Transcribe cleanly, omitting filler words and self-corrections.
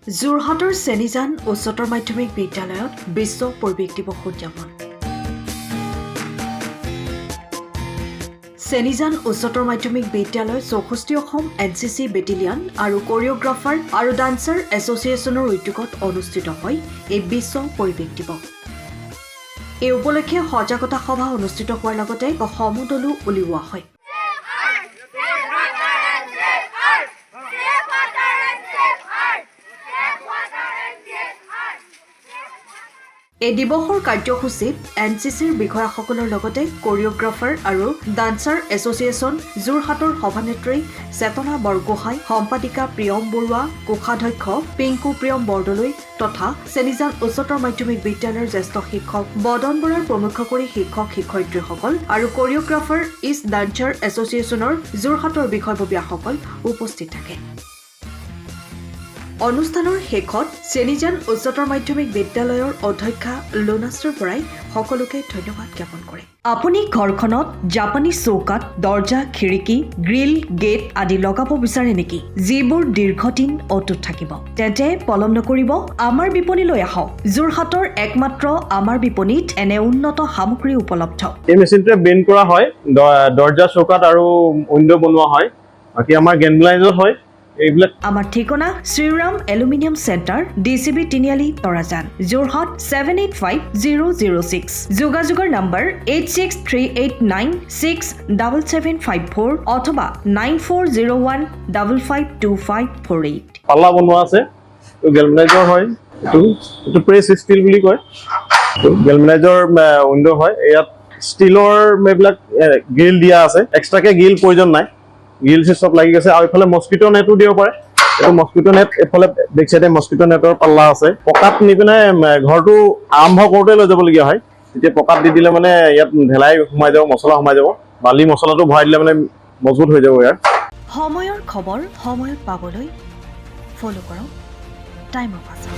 যোৰহাটৰ চেনিজান উচ্চতৰ মাধ্যমিক বিদ্যালয়ত বিশ্ব পৰিৱেশ দিৱস উদযাপন। চেনিজান উচ্চতৰ মাধ্যমিক বিদ্যালয় 64 অসম NCC বেটেলিয়ন আৰু কোৰিঅগ্ৰাফাৰ আৰু ডান্সাৰ এছ'চিয়েশ্যনৰ উদ্যোগত অনুষ্ঠিত হয় এই বিশ্ব পৰিৱেশ দিৱস। এই উপলক্ষে সজাগতা সভা অনুষ্ঠিত হোৱাৰ লগতে সমদলো উলিওৱা হয়। এই দিৱসৰ কাৰ্যসূচীত NCCৰ বিষয়াসকলৰ লগতে কোৰিঅগ্ৰাফাৰ আৰু ডান্সাৰ এছ'চিয়েশ্যন যোৰহাটৰ সভানেত্ৰী চেতনা বৰগোহাঁই, সম্পাদিকা প্ৰিয়ম বৰুৱা, কোষাধ্যক্ষ পিংকু প্ৰিয়ম বৰদলৈ তথা চেনিজান উচ্চতৰ মাধ্যমিক বিদ্যালয়ৰ জ্যেষ্ঠ শিক্ষক বদন বৰাৰ প্ৰমুখ কৰি শিক্ষক-শিক্ষয়িত্ৰীসকল আৰু কোৰিঅগ্ৰাফাৰ ইষ্ট ডান্সাৰ এছ'চিয়েশ্যনৰ যোৰহাটৰ বিষয়ববীয়াসকল উপস্থিত থাকে। অনুষ্ঠানৰ শেষত চেনিজান উচ্চতৰ মাধ্যমিক বিদ্যালয়ৰ অধ্যক্ষা লোনাশ্ৰীৰ পৰাই সকলোকে ধন্যবাদ জ্ঞাপন কৰে। আপুনি ঘৰখনত জাপানী চৌকাত, দৰ্জা, খিৰিকী, গ্ৰিল, গেট আদি লগাব বিচাৰে নেকি? যিবোৰ দীৰ্ঘদিন অটুট থাকিব, তেন্তে পলম নকৰিব, আমাৰ বিপণীলৈ আহক। যোৰহাটৰ একমাত্ৰ আমাৰ বিপণীত এনে উন্নত সামগ্ৰী উপলব্ধ। এই মেচিনটোৱে বেণ্ড কৰা হয়, দৰ্জা, চৌকাত আৰু উইণ্ডো বনোৱা হয়। বাকী আমাৰ গেনব্লাইজৰ হয়। আমাৰ ঠিকনা শ্ৰীৰাম এলুমিনিয়াম চেণ্টাৰ, DCB তিনিআলি, তৰাজান, যোৰহাট 785006। যোগাযোগৰ নম্বৰ 8638967754 অথবা 9401552548। পাল্লা বনোৱা আছে, গেলভেনাইজৰ হয়। এইটো প্ৰেছ ষ্টীল বুলি কয়। গেলভেনাইজৰ উইণ্ডো হয়। ইয়াত ষ্টীলৰ এইবিলাক গ্ৰিল দিয়া আছে, এক্সট্ৰাকে গ্ৰিল প্ৰয়োজন নাই। গ্ৰিল চব লাগি গৈছে আৰু এইফালে মস্কিটো নেটো দিব পাৰে। এইটো মস্কিটো নেট, এইফালে বেক চাইডে মস্কিটো নেটৰ পাল্লা আছে। পকাত নি পিনে ঘৰটো আৰম্ভ কৰোঁতে লৈ যাবলগীয়া হয়। তেতিয়া পকাত দি দিলে মানে ইয়াত ঢেলাই সোমাই যাব, মছলা সোমাই যাব। বালি মছলাটো ভৰাই দিলে মানে মজবুত হৈ যাব। ইয়াৰ সময়ৰ খবৰ সময়ত পাবলৈ ফ'ল' কৰক টাইম অফ আছাম।